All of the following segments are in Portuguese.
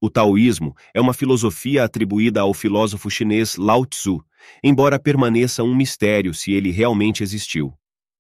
O taoísmo é uma filosofia atribuída ao filósofo chinês Lao Tzu, embora permaneça um mistério se ele realmente existiu.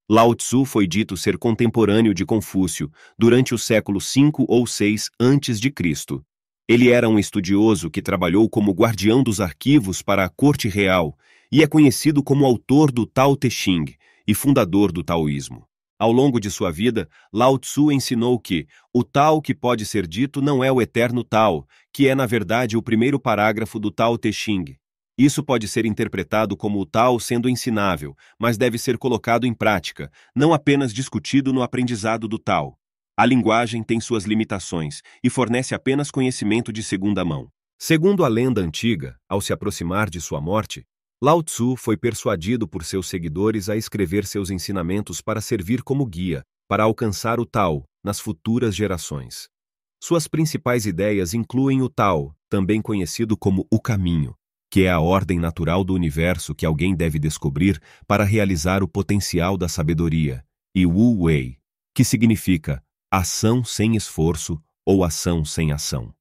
Lao Tzu foi dito ser contemporâneo de Confúcio durante o século V ou VI a.C. Ele era um estudioso que trabalhou como guardião dos arquivos para a corte real e é conhecido como autor do Tao Te Ching e fundador do taoísmo. Ao longo de sua vida, Lao Tzu ensinou que o Tao que pode ser dito não é o eterno Tao, que é na verdade o primeiro parágrafo do Tao Te Ching. Isso pode ser interpretado como o Tao sendo ensinável, mas deve ser colocado em prática, não apenas discutido no aprendizado do Tao. A linguagem tem suas limitações e fornece apenas conhecimento de segunda mão. Segundo a lenda antiga, ao se aproximar de sua morte, Lao Tzu foi persuadido por seus seguidores a escrever seus ensinamentos para servir como guia, para alcançar o Tao nas futuras gerações. Suas principais ideias incluem o Tao, também conhecido como o caminho, que é a ordem natural do universo que alguém deve descobrir para realizar o potencial da sabedoria, e Wu Wei, que significa ação sem esforço ou ação sem ação.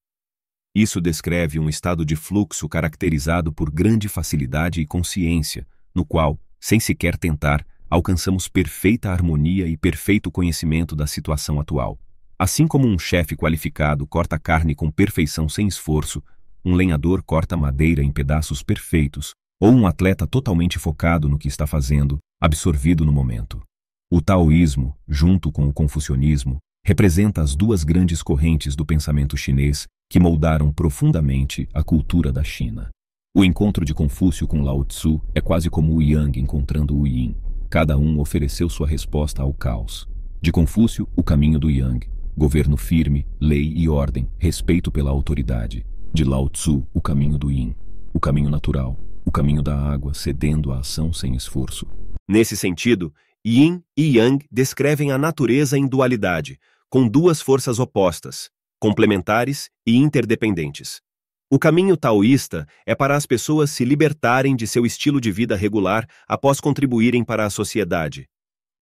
Isso descreve um estado de fluxo caracterizado por grande facilidade e consciência, no qual, sem sequer tentar, alcançamos perfeita harmonia e perfeito conhecimento da situação atual. Assim como um chefe qualificado corta carne com perfeição sem esforço, um lenhador corta madeira em pedaços perfeitos, ou um atleta totalmente focado no que está fazendo, absorvido no momento. O taoísmo, junto com o confucionismo, representa as duas grandes correntes do pensamento chinês que moldaram profundamente a cultura da China. O encontro de Confúcio com Lao Tzu é quase como o Yang encontrando o Yin. Cada um ofereceu sua resposta ao caos. De Confúcio, o caminho do Yang, governo firme, lei e ordem, respeito pela autoridade. De Lao Tzu, o caminho do Yin, o caminho natural, o caminho da água cedendo à ação sem esforço. Nesse sentido, Yin e Yang descrevem a natureza em dualidade, com duas forças opostas, complementares e interdependentes. O caminho taoísta é para as pessoas se libertarem de seu estilo de vida regular após contribuírem para a sociedade.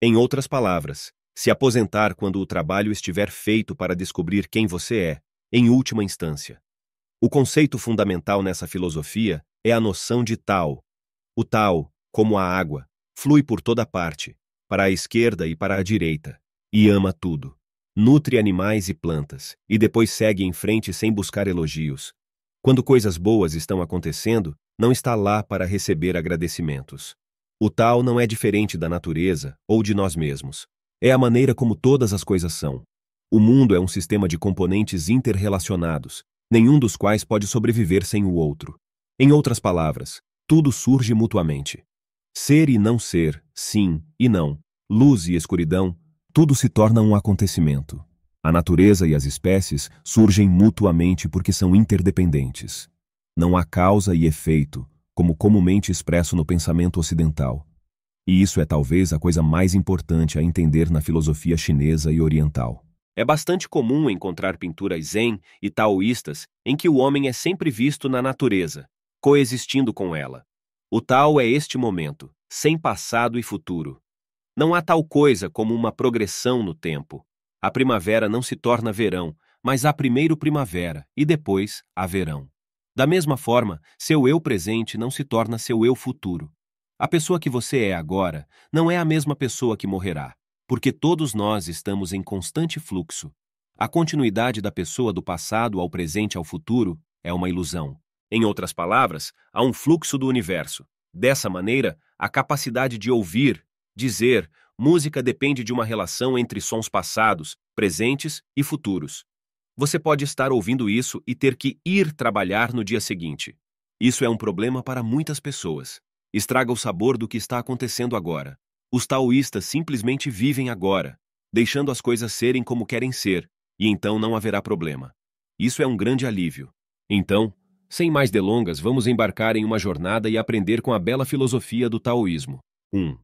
Em outras palavras, se aposentar quando o trabalho estiver feito para descobrir quem você é, em última instância. O conceito fundamental nessa filosofia é a noção de Tao. O Tao, como a água, flui por toda parte, para a esquerda e para a direita, e ama tudo. Nutre animais e plantas, e depois segue em frente sem buscar elogios. Quando coisas boas estão acontecendo, não está lá para receber agradecimentos. O Tao não é diferente da natureza ou de nós mesmos. É a maneira como todas as coisas são. O mundo é um sistema de componentes interrelacionados, nenhum dos quais pode sobreviver sem o outro. Em outras palavras, tudo surge mutuamente. Ser e não ser, sim e não, luz e escuridão, tudo se torna um acontecimento. A natureza e as espécies surgem mutuamente porque são interdependentes. Não há causa e efeito, como comumente expresso no pensamento ocidental. E isso é talvez a coisa mais importante a entender na filosofia chinesa e oriental. É bastante comum encontrar pinturas zen e taoístas em que o homem é sempre visto na natureza, coexistindo com ela. O Tao é este momento, sem passado e futuro. Não há tal coisa como uma progressão no tempo. A primavera não se torna verão, mas há primeiro primavera e depois há verão. Da mesma forma, seu eu presente não se torna seu eu futuro. A pessoa que você é agora não é a mesma pessoa que morrerá, porque todos nós estamos em constante fluxo. A continuidade da pessoa do passado ao presente ao futuro é uma ilusão. Em outras palavras, há um fluxo do universo. Dessa maneira, a capacidade de ouvir, dizer, música depende de uma relação entre sons passados, presentes e futuros. Você pode estar ouvindo isso e ter que ir trabalhar no dia seguinte. Isso é um problema para muitas pessoas. Estraga o sabor do que está acontecendo agora. Os taoístas simplesmente vivem agora, deixando as coisas serem como querem ser, e então não haverá problema. Isso é um grande alívio. Então, sem mais delongas, vamos embarcar em uma jornada e aprender com a bela filosofia do taoísmo. 1.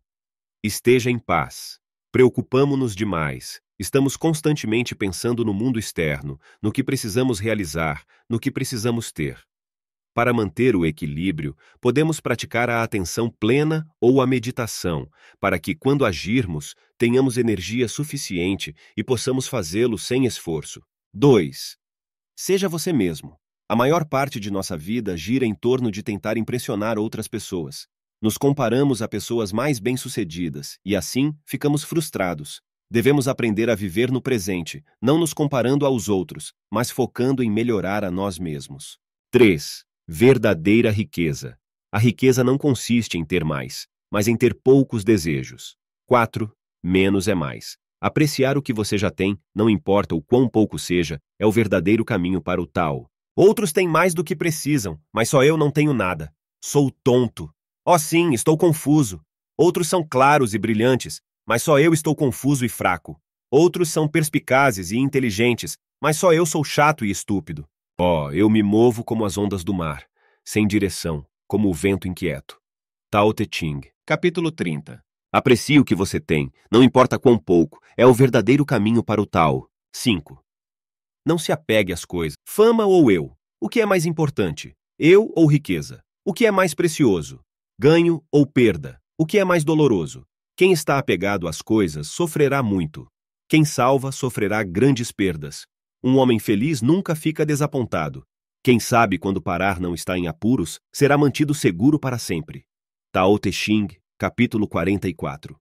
Esteja em paz. Preocupamo-nos demais. Estamos constantemente pensando no mundo externo, no que precisamos realizar, no que precisamos ter. Para manter o equilíbrio, podemos praticar a atenção plena ou a meditação, para que, quando agirmos, tenhamos energia suficiente e possamos fazê-lo sem esforço. 2. Seja você mesmo. A maior parte de nossa vida gira em torno de tentar impressionar outras pessoas. Nos comparamos a pessoas mais bem-sucedidas e, assim, ficamos frustrados. Devemos aprender a viver no presente, não nos comparando aos outros, mas focando em melhorar a nós mesmos. 3. Verdadeira riqueza. A riqueza não consiste em ter mais, mas em ter poucos desejos. 4. Menos é mais. Apreciar o que você já tem, não importa o quão pouco seja, é o verdadeiro caminho para o Tao. Outros têm mais do que precisam, mas só eu não tenho nada. Sou tonto. Oh sim, estou confuso. Outros são claros e brilhantes, mas só eu estou confuso e fraco. Outros são perspicazes e inteligentes, mas só eu sou chato e estúpido. Oh, eu me movo como as ondas do mar, sem direção, como o vento inquieto. Tao Te Ching, capítulo 30. Aprecie o que você tem, não importa quão pouco, é o verdadeiro caminho para o Tao. 5. Não se apegue às coisas. Fama ou eu? O que é mais importante? Eu ou riqueza? O que é mais precioso? Ganho ou perda? O que é mais doloroso? Quem está apegado às coisas sofrerá muito. Quem salva sofrerá grandes perdas. Um homem feliz nunca fica desapontado. Quem sabe quando parar não está em apuros, será mantido seguro para sempre. Tao Te Ching, capítulo 44.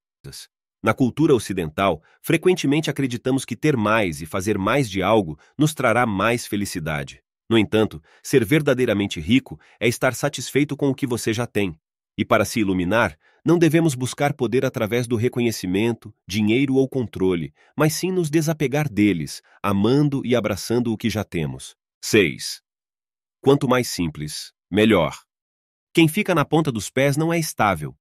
Na cultura ocidental, frequentemente acreditamos que ter mais e fazer mais de algo nos trará mais felicidade. No entanto, ser verdadeiramente rico é estar satisfeito com o que você já tem. E para se iluminar, não devemos buscar poder através do reconhecimento, dinheiro ou controle, mas sim nos desapegar deles, amando e abraçando o que já temos. 6. Quanto mais simples, melhor. Quem fica na ponta dos pés não é estável.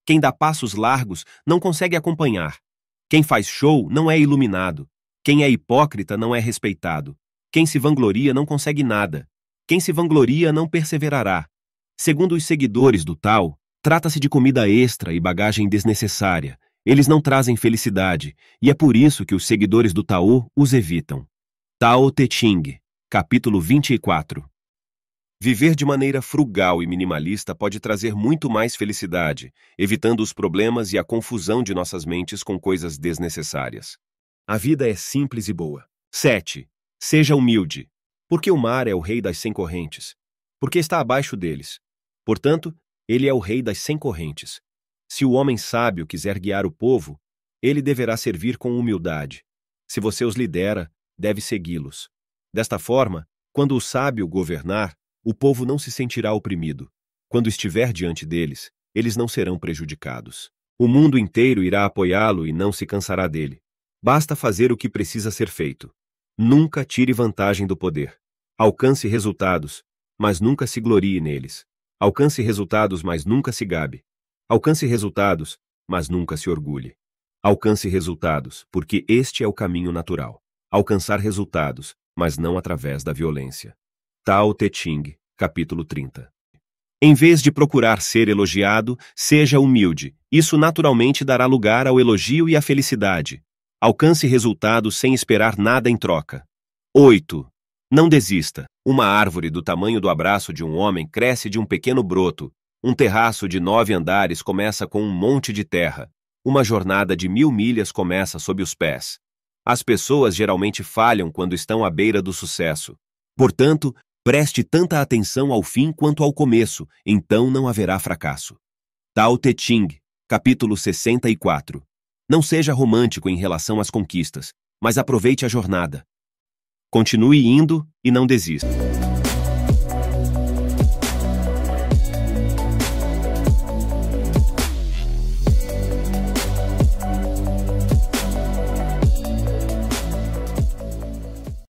Quem dá passos largos não consegue acompanhar. Quem faz show não é iluminado. Quem é hipócrita não é respeitado. Quem se vangloria não consegue nada. Quem se vangloria não perseverará. Segundo os seguidores do Tao, trata-se de comida extra e bagagem desnecessária. Eles não trazem felicidade, e é por isso que os seguidores do Tao os evitam. Tao Te Ching, capítulo 24. Viver de maneira frugal e minimalista pode trazer muito mais felicidade, evitando os problemas e a confusão de nossas mentes com coisas desnecessárias. A vida é simples e boa. 7. Seja humilde. Porque o mar é o rei das 100 correntes. Porque está abaixo deles. Portanto, ele é o rei das 100 correntes. Se o homem sábio quiser guiar o povo, ele deverá servir com humildade. Se você os lidera, deve segui-los. Desta forma, quando o sábio governar, o povo não se sentirá oprimido. Quando estiver diante deles, eles não serão prejudicados. O mundo inteiro irá apoiá-lo e não se cansará dele. Basta fazer o que precisa ser feito. Nunca tire vantagem do poder. Alcance resultados, mas nunca se glorie neles. Alcance resultados, mas nunca se gabe. Alcance resultados, mas nunca se orgulhe. Alcance resultados, porque este é o caminho natural. Alcançar resultados, mas não através da violência. Tao Te Ching, capítulo 30. Em vez de procurar ser elogiado, seja humilde. Isso naturalmente dará lugar ao elogio e à felicidade. Alcance resultados sem esperar nada em troca. 8. Não desista. Uma árvore do tamanho do abraço de um homem cresce de um pequeno broto. Um terraço de 9 andares começa com um monte de terra. Uma jornada de 1000 milhas começa sob os pés. As pessoas geralmente falham quando estão à beira do sucesso. Portanto, preste tanta atenção ao fim quanto ao começo, então não haverá fracasso. Tao Te Ching, capítulo 64. Não seja romântico em relação às conquistas, mas aproveite a jornada. Continue indo e não desista.